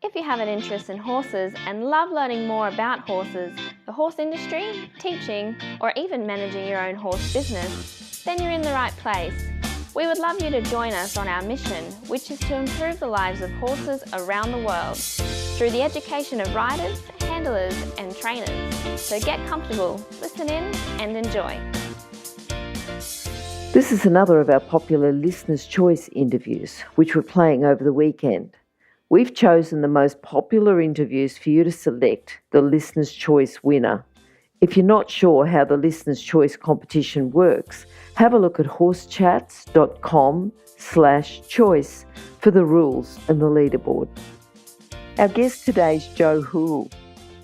If you have an interest in horses and love learning more about horses, the horse industry, teaching, or even managing your own horse business, then you're in the right place. We would love you to join us on our mission, which is to improve the lives of horses around the world through the education of riders, handlers, and trainers. So get comfortable, listen in, and enjoy. This is another of our popular Listener's Choice interviews, which we're playing over the weekend. We've chosen the most popular interviews for you to select the Listener's Choice winner. If you're not sure how the Listener's Choice competition works, have a look at horsechats.com/choice for the rules and the leaderboard. Our guest today is Jo Hoole.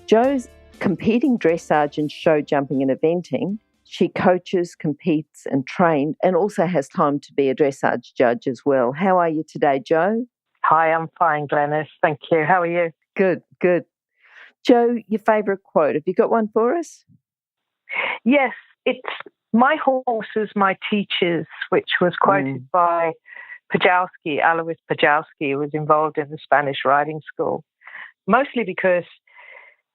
Jo's competing dressage and show jumping and eventing. She coaches, competes and trains, and also has time to be a dressage judge as well. How are you today, Jo? Hi, I'm fine, Glenys. Thank you. How are you? Good. Jo, your favourite quote. Have you got one for us? Yes, it's "My horses, my teachers," which was quoted by Pajowski, Alois Pajowski, who was involved in the Spanish riding school, mostly because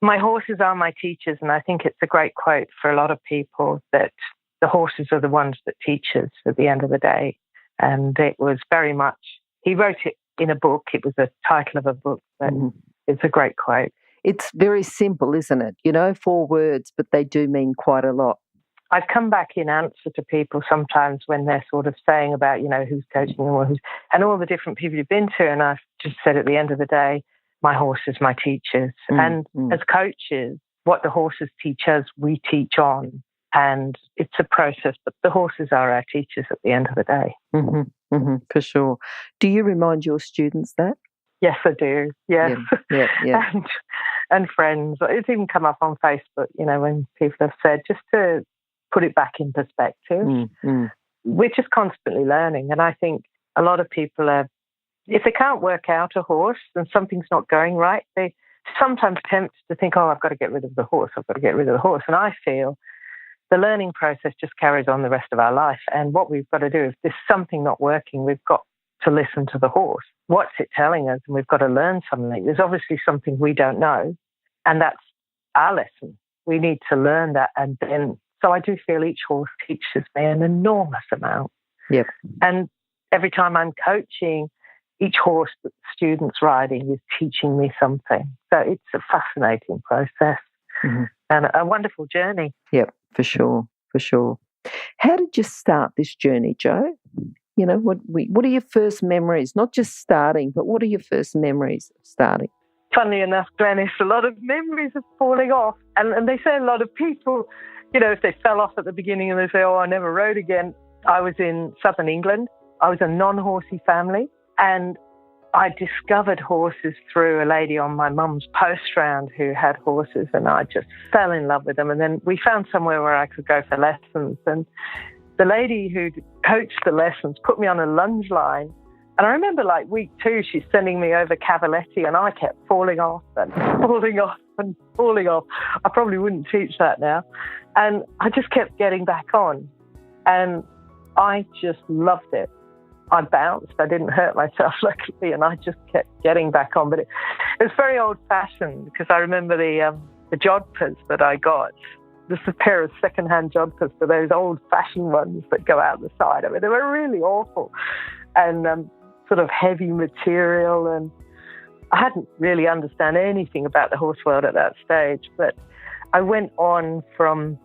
my horses are my teachers, and I think it's a great quote for a lot of people that the horses are the ones that teach us at the end of the day. And it was very much, he wrote it in a book. It was the title of a book, but it's a great quote. It's very simple, isn't it? 4 words, but they do mean quite a lot. I've come back in answer to people sometimes when they're sort of saying about, who's coaching them or and all the different people you've been to. And I've just said at the end of the day, my horses, my teachers. And as coaches, what the horses teach us, we teach on. And it's a process, but the horses are our teachers at the end of the day. For sure. Do you remind your students that? Yes, I do. Yes. Yeah. and friends. It's even come up on Facebook, when people have said, just to put it back in perspective. We're just constantly learning. And I think a lot of people are, if they can't work out a horse and something's not going right, they sometimes tempt to think, I've got to get rid of the horse. And I feel the learning process just carries on the rest of our life. And what we've got to do, if there's something not working, we've got to listen to the horse. What's it telling us? And we've got to learn something. There's obviously something we don't know, and that's our lesson. We need to learn that. And then, so I do feel each horse teaches me an enormous amount. Yep. And every time I'm coaching, each horse that the student's riding is teaching me something. So it's a fascinating process and a wonderful journey. Yep, for sure. How did you start this journey, Jo? What are your first memories? Not just starting, but what are your first memories of starting? Funnily enough, Glenys, a lot of memories of falling off. And they say a lot of people, if they fell off at the beginning and they say, I never rode again. I was in southern England. I was a non-horsey family. And I discovered horses through a lady on my mum's post round who had horses, and I just fell in love with them. And then we found somewhere where I could go for lessons. And the lady who coached the lessons put me on a lunge line. And I remember week 2, she's sending me over Cavaletti, and I kept falling off. I probably wouldn't teach that now. And I just kept getting back on. And I just loved it. I bounced. I didn't hurt myself, luckily, and I just kept getting back on. But it was very old-fashioned, because I remember the jodhpurs that I got. Just a pair of second-hand jodhpurs, for those old-fashioned ones that go out the side. I mean, they were really awful and sort of heavy material. And I hadn't really understand anything about the horse world at that stage. But I went on from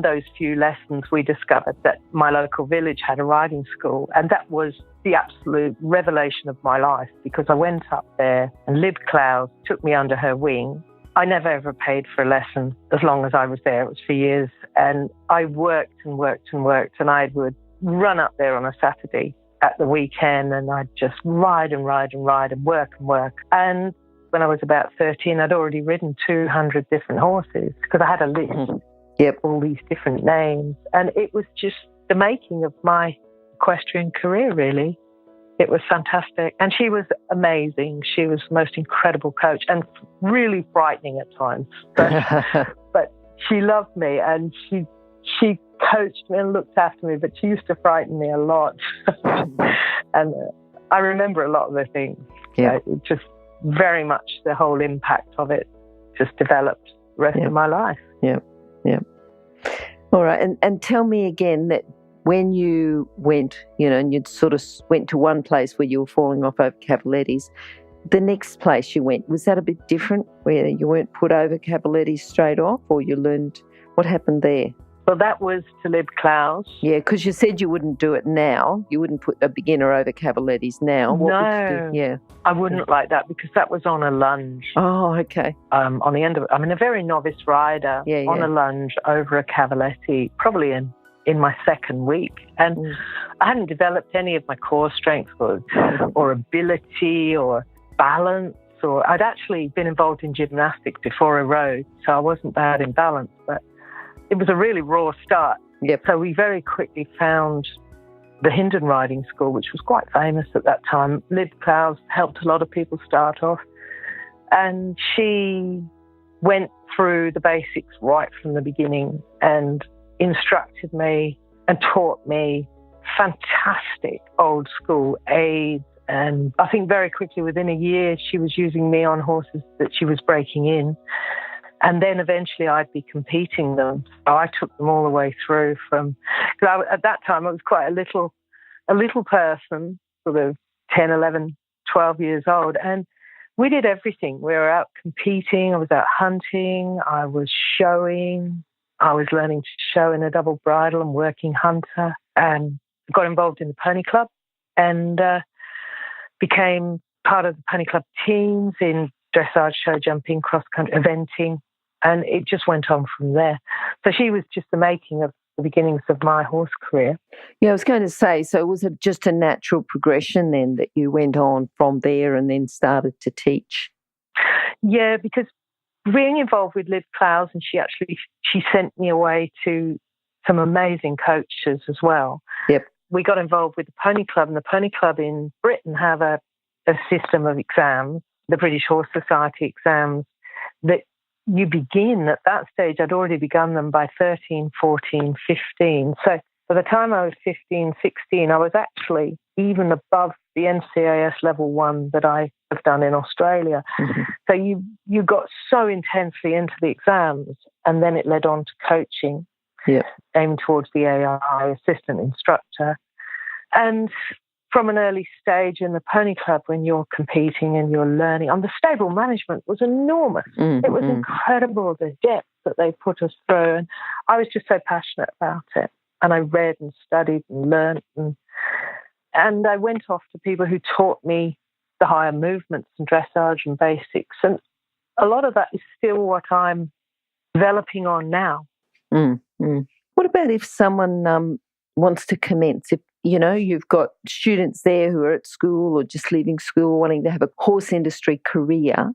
those few lessons. We discovered that my local village had a riding school, and that was the absolute revelation of my life, because I went up there and Liv Clouse took me under her wing. I never ever paid for a lesson as long as I was there. It was for years. And I worked, and I would run up there on a Saturday at the weekend, and I'd just ride and work. And when I was about 13, I'd already ridden 200 different horses, because I had a list. All these different names. And it was just the making of my equestrian career, really. It was fantastic. And she was amazing. She was the most incredible coach, and really frightening at times. But she loved me, and she coached me and looked after me, but she used to frighten me a lot. And I remember a lot of the things. Yeah. It just very much the whole impact of it just developed the rest of my life. Yeah, yeah. All right, and tell me again that when you went, and you'd sort of went to one place where you were falling off over Cavaletti's, the next place you went, was that a bit different, where you weren't put over Cavaletti's straight off, or you learned, what happened there? Well, that was to Lib Klaus. Yeah, because you said you wouldn't do it now. You wouldn't put a beginner over Cavaletti's now. What would you do? Yeah. I wouldn't like that, because that was on a lunge. Oh, okay. On the end of it. I'm a very novice rider on a lunge over a Cavaletti, probably in my second week. And I hadn't developed any of my core strength or ability or balance, or I'd actually been involved in gymnastics before I rode, so I wasn't bad in balance, but it was a really raw start. Yep. So we very quickly found the Hindon Riding School, which was quite famous at that time. Lib Klaus helped a lot of people start off, and she went through the basics right from the beginning and instructed me and taught me fantastic old school aids. And I think very quickly, within a year, she was using me on horses that she was breaking in. And then eventually I'd be competing them. So I took them all the way through because at that time I was quite a little person, sort of 10, 11, 12 years old. And we did everything. We were out competing. I was out hunting. I was showing. I was learning to show in a double bridle and working hunter, and got involved in the pony club and became part of the pony club teams in dressage, show jumping, cross country, eventing. And it just went on from there. So she was just the making of the beginnings of my horse career. Yeah, I was going to say, so was it just a natural progression then that you went on from there and then started to teach? Yeah, because being involved with Lib Klaus, and she sent me away to some amazing coaches as well. Yep. We got involved with the Pony Club, and the Pony Club in Britain have a system of exams, the British Horse Society exams, that you begin at that stage. I'd already begun them by 13, 14, 15. So by the time I was 15, 16, I was actually even above the NCAS level 1 that I have done in Australia. Mm-hmm. So you got so intensely into the exams, and then it led on to coaching, aimed towards the AI assistant instructor. And from an early stage in the Pony Club, when you're competing and you're learning, and the stable management was enormous. Mm-hmm. It was incredible, the depth that they put us through. And I was just so passionate about it. And I read and studied and learned. And I went off to people who taught me the higher movements and dressage and basics. And a lot of that is still what I'm developing on now. Mm-hmm. What about if someone wants to commence? If you've got students there who are at school or just leaving school wanting to have a horse industry career,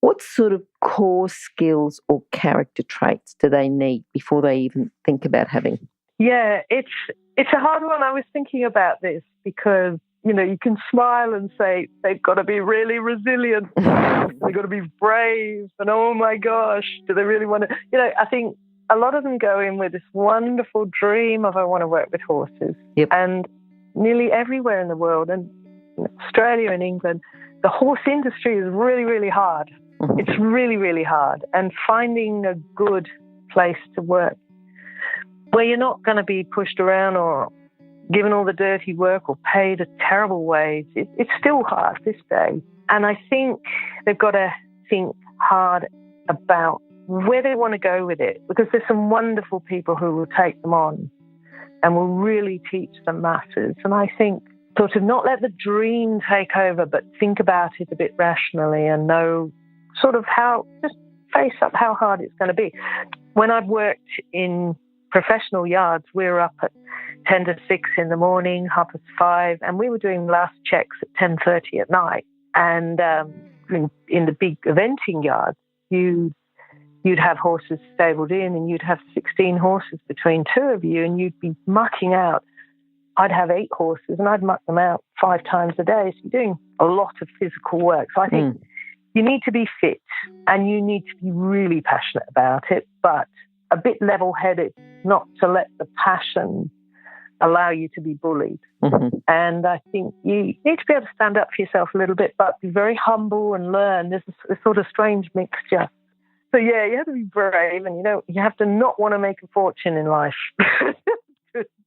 what sort of core skills or character traits do they need before they even think about having? Yeah, it's a hard one. I was thinking about this because, you can smile and say they've got to be really resilient. They've got to be brave. And, oh, my gosh, do they really want to? I think a lot of them go in with this wonderful dream of I want to work with horses. Yep. And nearly everywhere in the world, and in Australia and England, the horse industry is really, really hard. Mm-hmm. It's really, really hard. And finding a good place to work where you're not going to be pushed around or given all the dirty work or paid a terrible wage, it's still hard this day. And I think they've got to think hard about where they want to go with it, because there's some wonderful people who will take them on and will really teach them matters. And I think sort of not let the dream take over, but think about it a bit rationally and know sort of just face up how hard it's going to be. When I've worked in professional yards, we were up at 10 to 6 in the morning, 5:30, and we were doing last checks at 10:30 at night. And in the big eventing yards, you'd have horses stabled in, and you'd have 16 horses between two of you, and you'd be mucking out. I'd have 8 horses, and I'd muck them out 5 times a day. So you're doing a lot of physical work. So I think you need to be fit, and you need to be really passionate about it, but a bit level-headed, not to let the passion allow you to be bullied. Mm-hmm. And I think you need to be able to stand up for yourself a little bit, but be very humble and learn. There's a sort of strange mixture. So, yeah, you have to be brave, and, you have to not want to make a fortune in life.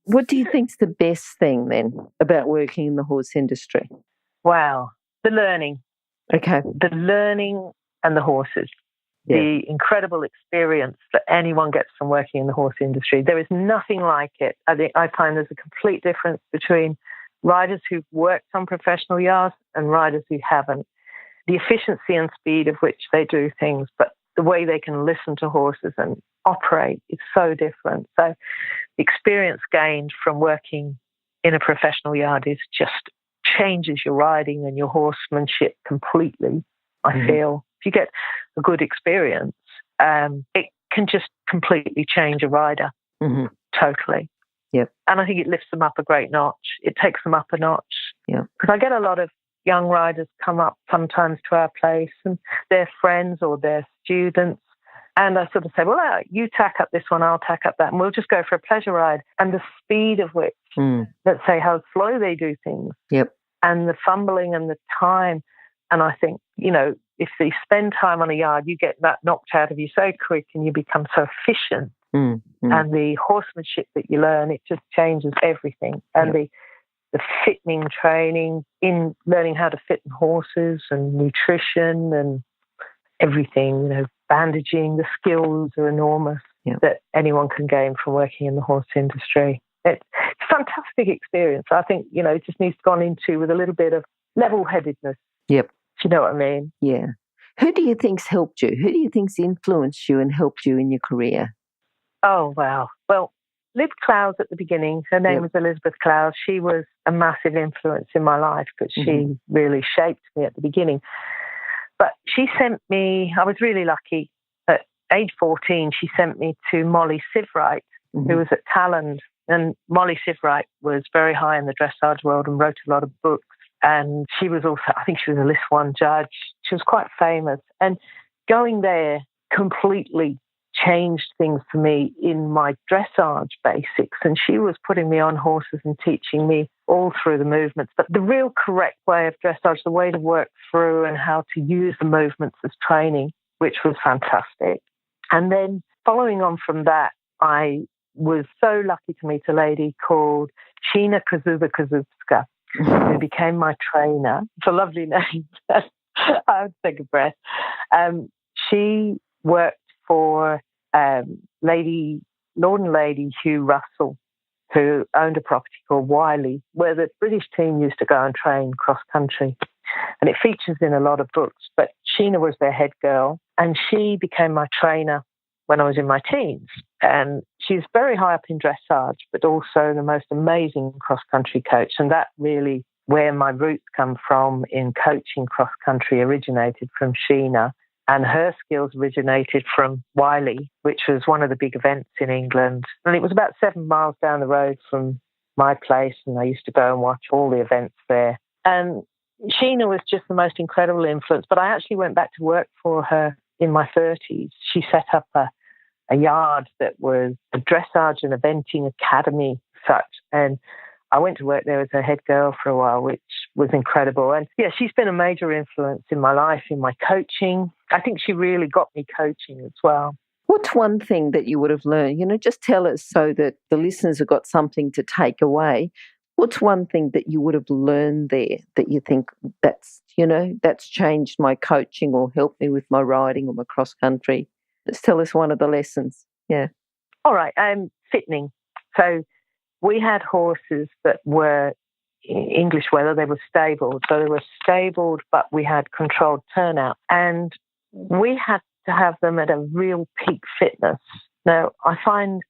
What do you think's the best thing, then, about working in the horse industry? Wow. The learning. Okay. The learning and the horses. Yeah. The incredible experience that anyone gets from working in the horse industry. There is nothing like it. I find there's a complete difference between riders who've worked on professional yards and riders who haven't. The efficiency and speed of which they do things, but the way they can listen to horses and operate is so different. So the experience gained from working in a professional yard is just changes your riding and your horsemanship completely, I feel. If you get a good experience, it can just completely change a rider, totally. Yep. And I think it lifts them up a great notch. It takes them up a notch. Yeah. Because I get a lot of young riders come up sometimes to our place, and they're friends or they're students. And I sort of say, well, you tack up this one, I'll tack up that, and we'll just go for a pleasure ride. And the speed of which, let's say how slow they do things, and the fumbling and the time. And I think, if they spend time on a yard, you get that knocked out of you so quick and you become so efficient. And the horsemanship that you learn, it just changes everything. And the fitting training in learning how to fit horses and nutrition and everything, bandaging, the skills are enormous that anyone can gain from working in the horse industry. It's a fantastic experience. I think, it just needs to go into with a little bit of level-headedness. Yep. Do you know what I mean? Yeah. Who do you think's helped you? Who do you think's influenced you and helped you in your career? Oh, wow. Well, Liv Clowes at the beginning, her name was Elizabeth Clowes. She was a massive influence in my life because she really shaped me at the beginning. But she sent me, I was really lucky. At age 14, she sent me to Molly Sivwright, who was at Talland. And Molly Sivwright was very high in the dressage world and wrote a lot of books. And she was also, I think she was a List 1 judge. She was quite famous. And going there completely changed things for me in my dressage basics. And she was putting me on horses and teaching me all through the movements. But the real correct way of dressage, the way to work through and how to use the movements as training, which was fantastic. And then following on from that, I was so lucky to meet a lady called Sheena Kozubska, who became my trainer. It's a lovely name. I would take a breath. She worked for Lord and Lady Hugh Russell, who owned a property called Wiley, where the British team used to go and train cross-country. And it features in a lot of books. But Sheena was their head girl, and she became my trainer when I was in my teens. And she's very high up in dressage, but also the most amazing cross-country coach. And that really, where my roots come from in coaching cross-country, originated from Sheena. And her skills originated from Wiley, which was one of the big events in England. And it was about 7 miles down the road from my place, and I used to go and watch all the events there. And Sheena was just the most incredible influence. But I actually went back to work for her in my 30s. She set up a yard that was a dressage and eventing academy, such. And I went to work there as her head girl for a while, which was incredible. And yeah, she's been a major influence in my life, in my coaching. I think she really got me coaching as well. What's one thing that you would have learned? Just tell us so that the listeners have got something to take away. What's one thing that you would have learned there that you think that's changed my coaching or helped me with my riding or my cross country? Just tell us one of the lessons. Yeah. All right. Fitting. So we had horses that were English weather. They were stabled. So they were stabled, but we had controlled turnout. And we had to have them at a real peak fitness. Now, I find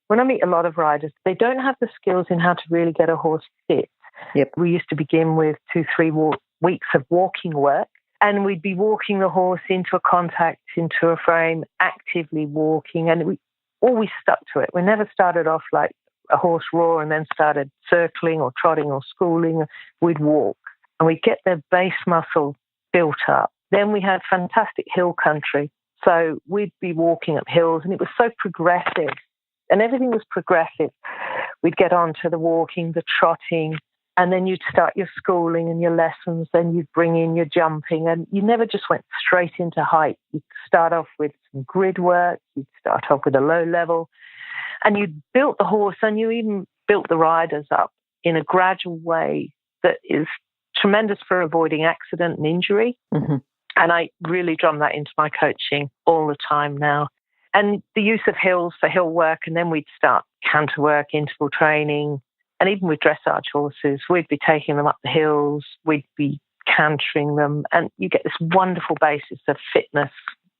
when I meet a lot of riders, they don't have the skills in how to really get a horse fit. Yep. We used to begin with 2-3 weeks of walking work, and we'd be walking the horse into a contact, into a frame, actively walking, and we always stuck to it. We never started off like a horse raw and then started circling or trotting or schooling. We'd walk, and we'd get their base muscle built up. Then we had fantastic hill country. So we'd be walking up hills, and it was so progressive, and everything was progressive. we'd get on to the walking, the trotting, and then you'd start your schooling and your lessons, then you'd bring in your jumping, and you never just went straight into height. You'd start off with some grid work, you'd start off with a low level, and you built the horse, and you even built the riders up in a gradual way that is tremendous for avoiding accident and injury. Mm-hmm. And I really drum that into my coaching all the time now. And the use of hills for hill work, and then we'd start canter work, interval training, and even with dressage horses, we'd be taking them up the hills, we'd be cantering them, and you get this wonderful basis of fitness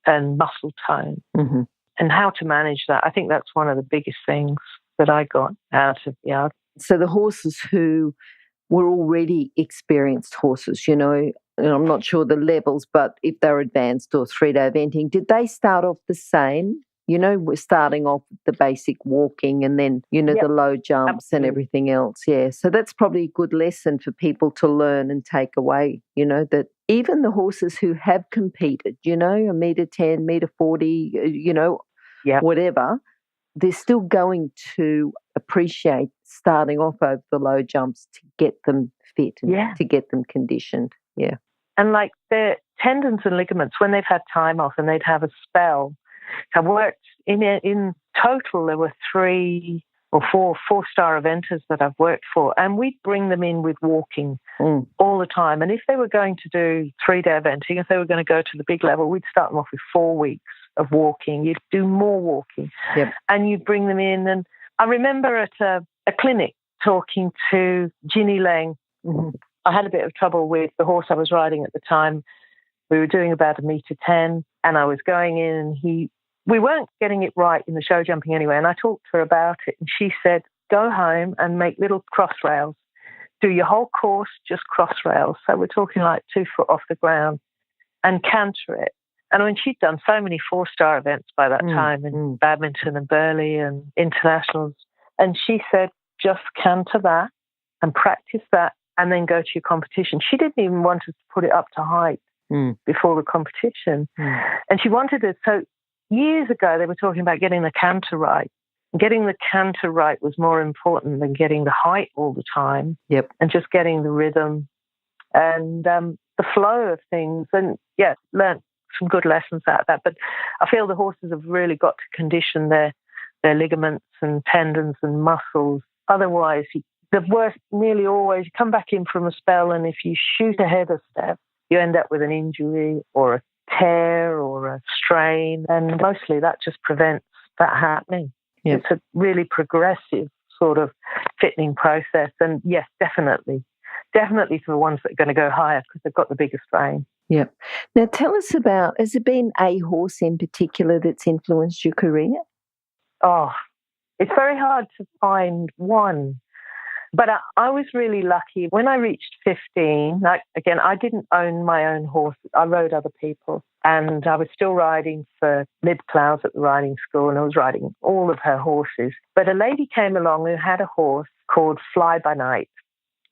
and muscle tone. Mm-hmm. And how to manage that. I think that's one of the biggest things that I got out of the art. So the horses who were already experienced horses, and I'm not sure the levels, but if they're advanced or 3-day eventing, did they start off the same? We're starting off with the basic walking and then, Yep. the low jumps Absolutely. and everything else. Yeah. So that's probably a good lesson for people to learn and take away, that even the horses who have competed, a metre 10, metre 40, Yep. whatever, they're still going to appreciate starting off over the low jumps to get them fit and to get them conditioned. Yeah. And like their tendons and ligaments, when they've had time off and they'd have a spell, I worked in total, there were 3 or 4-star eventers that I've worked for, and we'd bring them in with walking all the time. And if they were going to do 3-day eventing, if they were going to go to the big level, we'd start them off with 4 weeks of walking. You'd do more walking. Yep. And you'd bring them in. And I remember at a clinic talking to Ginny Lang. Mm-hmm. I had a bit of trouble with the horse I was riding at the time. We were doing about 1.10 meters, and I was going in, and we weren't getting it right in the show jumping anyway. And I talked to her about it, and she said, go home and make little cross rails. Do your whole course just cross rails. So we're talking like 2 foot off the ground, and canter it. And I mean, she'd done so many 4-star events by that time in badminton and Burley and internationals. And she said, just canter that and practice that and then go to your competition. She didn't even want us to put it up to height before the competition. And she wanted it. So years ago, they were talking about getting the canter right. Getting the canter right was more important than getting the height all the time. Yep. And just getting the rhythm and the flow of things. And learned some good lessons out of that. But I feel the horses have really got to condition their ligaments and tendons and muscles. Otherwise, the worst nearly always, you come back in from a spell, and if you shoot ahead a step, you end up with an injury or a tear or a strain. And mostly that just prevents that happening. Yep. It's a really progressive sort of fitting process. And yes, definitely for the ones that are going to go higher because they've got the biggest brain. Yeah. Now tell us about, has there been a horse in particular that's influenced your career? Oh, it's very hard to find one. But I was really lucky. When I reached 15, I didn't own my own horse. I rode other people. And I was still riding for Lib Clowes at the riding school, and I was riding all of her horses. But a lady came along who had a horse called Fly by Night.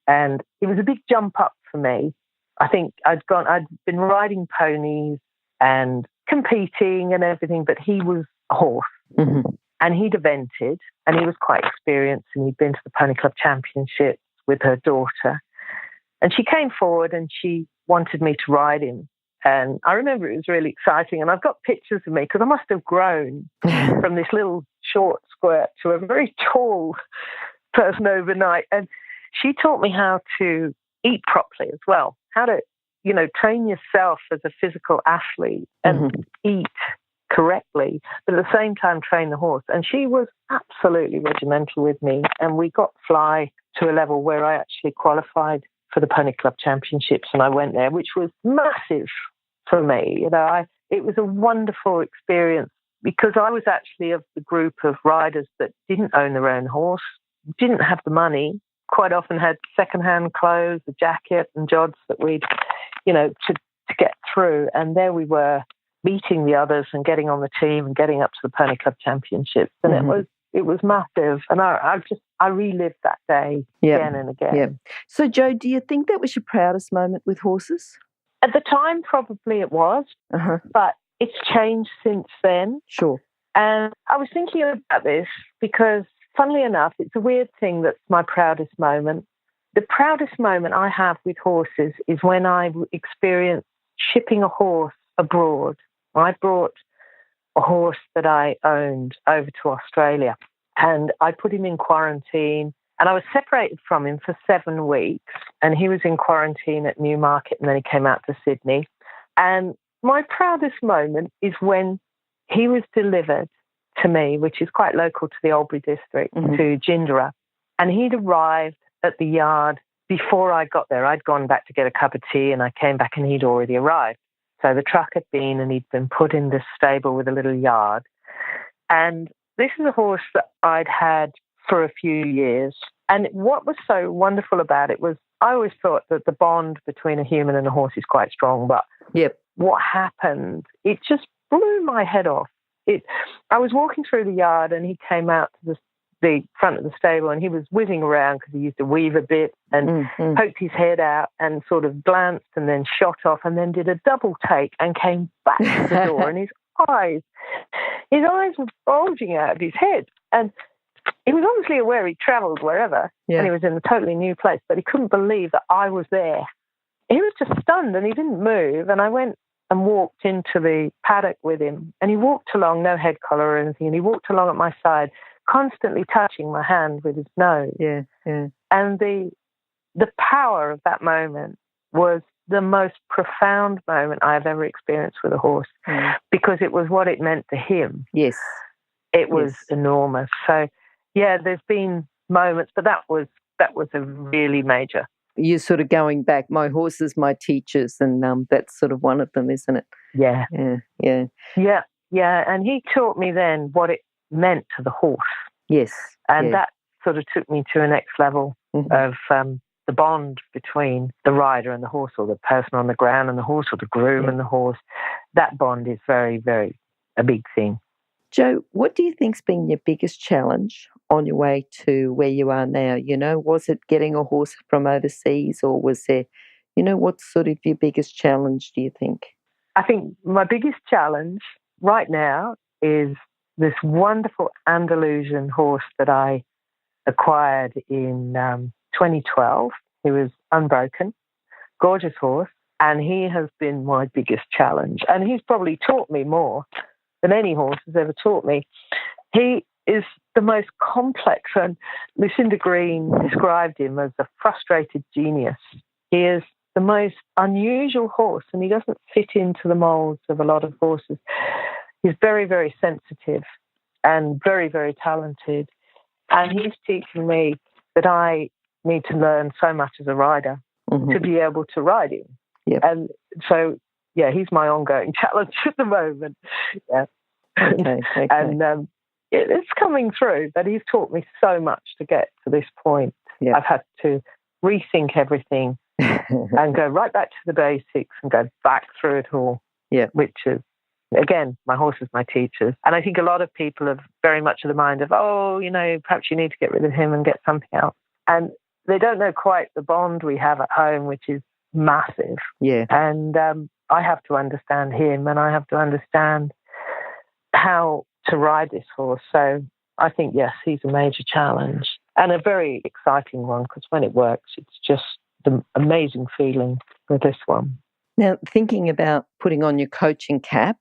And it was a big jump up for me. I think I'd been riding ponies and competing and everything, but he was a horse. Mm-hmm. And he'd evented, and he was quite experienced, and he'd been to the Pony Club Championship with her daughter. And she came forward and she wanted me to ride him. And I remember it was really exciting. And I've got pictures of me, because I must have grown from this little short squirt to a very tall person overnight. And she taught me how to eat properly as well, how to, train yourself as a physical athlete and eat correctly, but at the same time train the horse. And she was absolutely regimental with me, and we got Fly to a level where I actually qualified for the Pony Club Championships, and I went there, which was massive for me. It was a wonderful experience, because I was actually of the group of riders that didn't own their own horse, didn't have the money, quite often had second-hand clothes, a jacket and jods that we'd, to get through. And there we were, meeting the others and getting on the team and getting up to the Pony Club Championships. And it was massive. And I relived that day again and again. Yeah. So, Jo, do you think that was your proudest moment with horses? At the time, probably it was, but it's changed since then. Sure. And I was thinking about this because funnily enough, it's a weird thing that's my proudest moment. The proudest moment I have with horses is when I experienced shipping a horse abroad. I brought a horse that I owned over to Australia, and I put him in quarantine, and I was separated from him for 7 weeks, and he was in quarantine at Newmarket, and then he came out to Sydney. And my proudest moment is when he was delivered to me, which is quite local to the Albury district, to Gindera, and he'd arrived at the yard before I got there. I'd gone back to get a cup of tea, and I came back and he'd already arrived. So the truck had been, and he'd been put in this stable with a little yard. And this is a horse that I'd had for a few years. And what was so wonderful about it was I always thought that the bond between a human and a horse is quite strong, but what happened, it just blew my head off. I was walking through the yard, and he came out to the front of the stable, and he was whizzing around because he used to weave a bit, and poked his head out and sort of glanced and then shot off and then did a double take and came back to the door, and his eyes were bulging out of his head. And he was obviously aware he travelled wherever, and he was in a totally new place, but he couldn't believe that I was there. He was just stunned, and he didn't move, and I went and walked into the paddock with him, and he walked along, no head collar or anything, and he walked along at my side, constantly touching my hand with his nose. And the power of that moment was the most profound moment I've ever experienced with a horse, because it was what it meant to him. It was enormous. So, there's been moments, but that was a really major. You're sort of going back, my horses, my teachers, and that's sort of one of them, isn't it? Yeah. And he taught me then what it meant to the horse. And that sort of took me to a next level of the bond between the rider and the horse, or the person on the ground and the horse, or the groom and the horse. That bond is very, very a big thing. Jo, what do you think's been your biggest challenge on your way to where you are now? You know, was it getting a horse from overseas, or was there, what's sort of your biggest challenge, do you think? I think my biggest challenge right now is this wonderful Andalusian horse that I acquired in 2012. He was unbroken, gorgeous horse, and he has been my biggest challenge. And he's probably taught me more than any horse has ever taught me. He is the most complex, and Lucinda Green described him as a frustrated genius. He is the most unusual horse, and he doesn't fit into the molds of a lot of horses. He's very, very sensitive and very, very talented. And he's teaching me that I need to learn so much as a rider to be able to ride him. And so, he's my ongoing challenge at the moment. Okay. And it's coming through, but he's taught me so much to get to this point. I've had to rethink everything and go right back to the basics and go back through it all, which is, again, my horses, my teachers. And I think a lot of people are very much of the mind of, perhaps you need to get rid of him and get something else. And they don't know quite the bond we have at home, which is massive. And I have to understand him, and I have to understand how to ride this horse. So I think, yes, he's a major challenge and a very exciting one, because when it works, it's just the amazing feeling with this one. Now, thinking about putting on your coaching cap,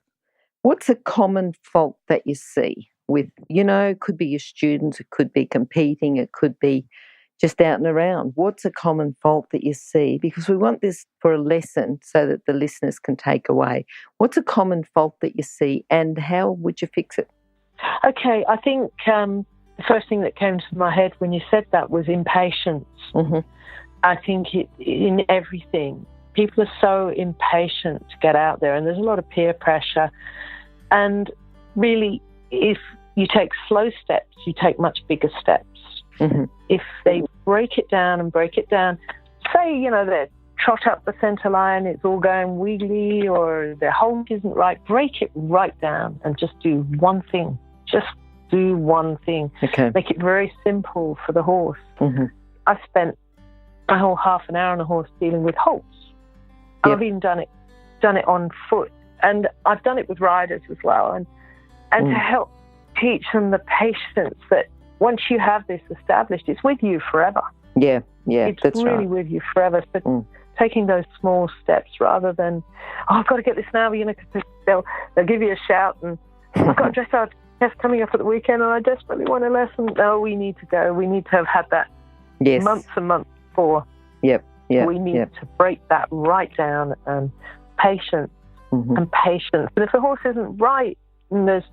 what's a common fault that you see with, it could be your students, it could be competing, it could be just out and around. What's a common fault that you see? Because we want this for a lesson so that the listeners can take away. What's a common fault that you see, and how would you fix it? Okay, I think the first thing that came to my head when you said that was impatience. I think in everything, people are so impatient to get out there, and there's a lot of peer pressure. And really, if you take slow steps, you take much bigger steps. If they break it down, say, they trot up the centre line, it's all going wheelie, or their halt isn't right, break it right down and just do one thing. Just do one thing. Make it very simple for the horse. I've spent a whole half an hour on a horse dealing with halts. I've even done it on foot, and I've done it with riders as well, and to help teach them the patience that once you have this established, it's with you forever. Yeah, It's that's really right. with you forever. So taking those small steps rather than, I've got to get this now, they'll give you a shout and I've got a dressage test coming up at the weekend and I desperately want a lesson. No, we need to go. We need to have had that months and months before. We need to break that right down, and patience and patience. But if the horse isn't right and there's,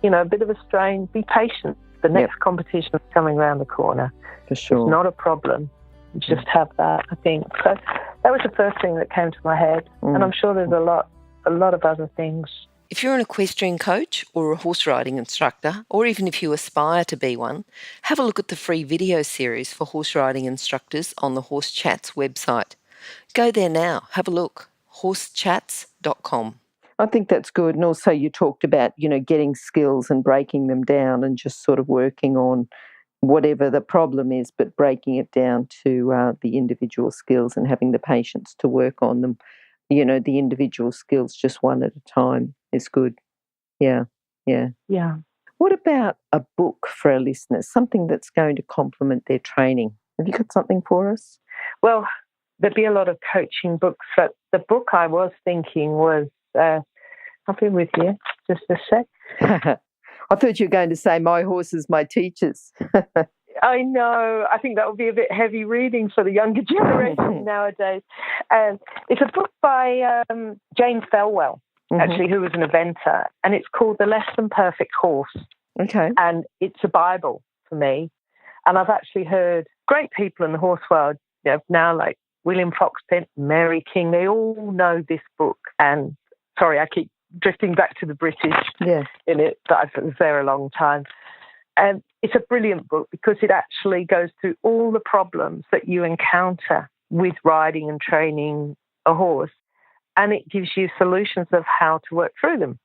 a bit of a strain, be patient. The next competition is coming around the corner. For sure. It's not a problem. Just have that, I think. So that was the first thing that came to my head. And I'm sure there's a lot of other things. If you're an equestrian coach or a horse riding instructor, or even if you aspire to be one, have a look at the free video series for horse riding instructors on the Horse Chats website. Go there now, have a look, horsechats.com. I think that's good. And also you talked about, getting skills and breaking them down and just sort of working on whatever the problem is, but breaking it down to the individual skills and having the patience to work on them. The individual skills just one at a time is good. Yeah. What about a book for our listeners, something that's going to complement their training? Have you got something for us? Well, there'd be a lot of coaching books. But the book I was thinking was, I'll be with you just a sec. I thought you were going to say My Horses, My Teachers. I know. I think that would be a bit heavy reading for the younger generation nowadays. It's a book by Jane Felwell, actually, who was an eventer, and it's called The Less Than Perfect Horse. Okay. And it's a Bible for me. And I've actually heard great people in the horse world, now like William Foxpent, Mary King, they all know this book. And sorry, I keep drifting back to the British in it, but I was there a long time. And it's a brilliant book because it actually goes through all the problems that you encounter with riding and training a horse. And it gives you solutions of how to work through them.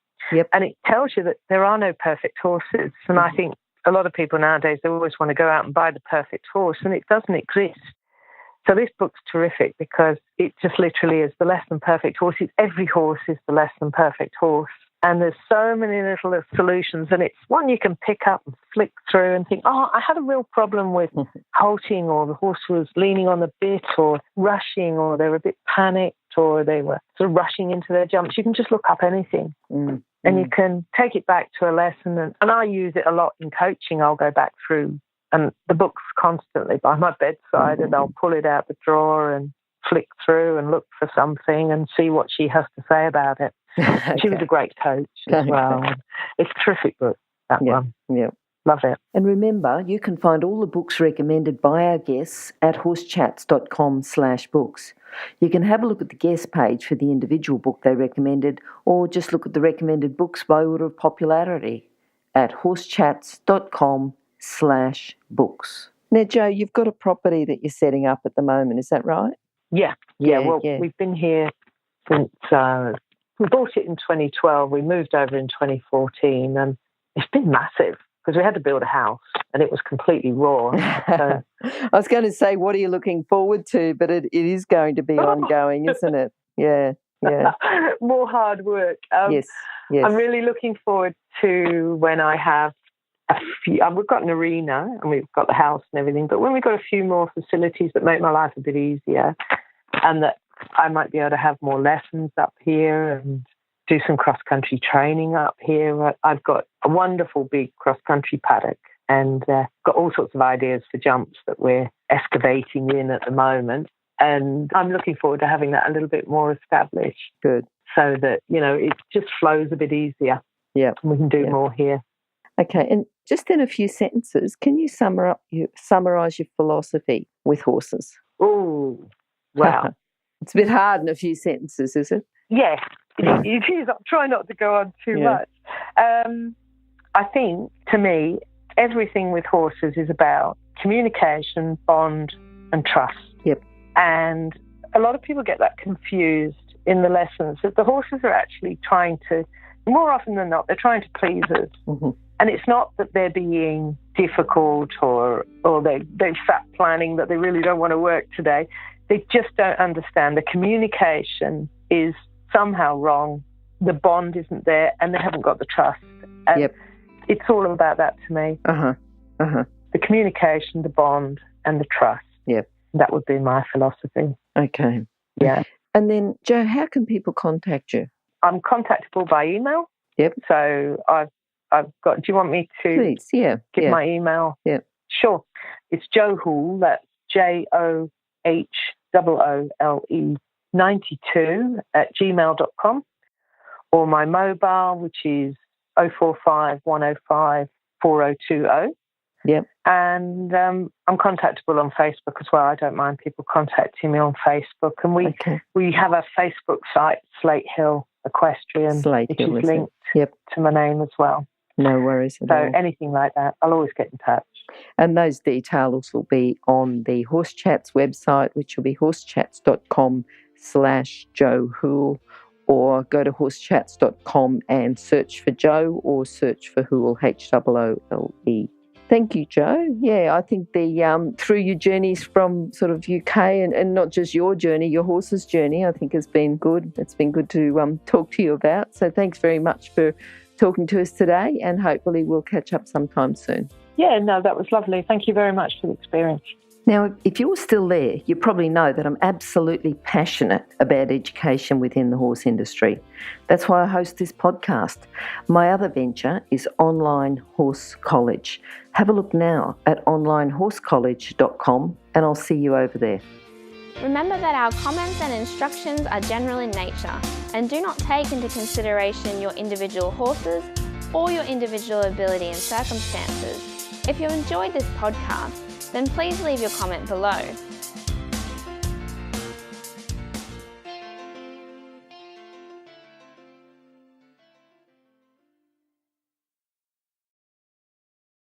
And it tells you that there are no perfect horses. And I think a lot of people nowadays, they always want to go out and buy the perfect horse, and it doesn't exist. So this book's terrific because it just literally is the less than perfect horse. Every horse is the less than perfect horse. And there's so many little solutions, and it's one you can pick up and flick through and think, I had a real problem with halting, or the horse was leaning on the bit or rushing, or they were a bit panicked, or they were sort of rushing into their jumps. You can just look up anything and you can take it back to a lesson. And I use it a lot in coaching. I'll go back through, and the book's constantly by my bedside, and I'll pull it out the drawer and flick through and look for something and see what she has to say about it. She was a great coach as well. It's a terrific book, that one. Yeah. Love it. And remember, you can find all the books recommended by our guests at horsechats.com/books. You can have a look at the guest page for the individual book they recommended, or just look at the recommended books by order of popularity at horsechats.com/books. Now, Jo, you've got a property that you're setting up at the moment, is that right? Yeah. We've been here since we bought it in 2012. We moved over in 2014, and it's been massive because we had to build a house and it was completely raw. So. I was going to say, what are you looking forward to? But it is going to be ongoing, isn't it? Yeah. More hard work. Yes. I'm really looking forward to when I have a few. We've got an arena and we've got the house and everything, but when we've got a few more facilities that make my life a bit easier, and that I might be able to have more lessons up here and do some cross-country training up here. I've got a wonderful big cross-country paddock and got all sorts of ideas for jumps that we're excavating in at the moment. And I'm looking forward to having that a little bit more established. Good. So that, it just flows a bit easier. Yeah. And we can do more here. Okay, and just in a few sentences, can you summarise your philosophy with horses? Oh, wow. It's a bit hard in a few sentences, is it? Yes, it is. I'll try not to go on too much. I think, to me, everything with horses is about communication, bond, and trust. Yep. And a lot of people get that confused in the lessons, that the horses are actually trying to, more often than not, they're trying to please us. Mm-hmm. And it's not that they're being difficult or they're fat planning that they really don't want to work today. They just don't understand. The communication is somehow wrong. The bond isn't there, and they haven't got the trust. And it's all about that to me. the communication, the bond, and the trust. Yep. That would be my philosophy. Okay. Yeah. And then, Jo, how can people contact you? I'm contactable by email. Yep. So I've got, do you want me to Please, yeah. give my email? Yeah. Sure. It's Jo Hoole, that's JOHOOLE 92 @gmail.com, or my mobile, which is 045 105 4020. Yep. And I'm contactable on Facebook as well. I don't mind people contacting me on Facebook. And we have a Facebook site, Slate Hill Equestrian, which is linked to my name as well. No worries at all. So anything like that, I'll always get in touch. And those details will be on the Horse Chats website, which will be horsechats.com/Jo Hoole, or go to horsechats.com and search for Jo or search for Hoole, HOOLE. Thank you, Jo. Yeah, I think the through your journeys from sort of UK and not just your journey, your horse's journey, I think has been good. It's been good to talk to you about. So thanks very much for talking to us today, and hopefully we'll catch up sometime soon. Yeah, no, that was lovely. Thank you very much for the experience. Now, if you're still there, you probably know that I'm absolutely passionate about education within the horse industry. That's why I host this podcast. My other venture is Online Horse College. Have a look now at onlinehorsecollege.com, and I'll see you over there. Remember that our comments and instructions are general in nature and do not take into consideration your individual horses or your individual ability and circumstances. If you enjoyed this podcast, then please leave your comment below.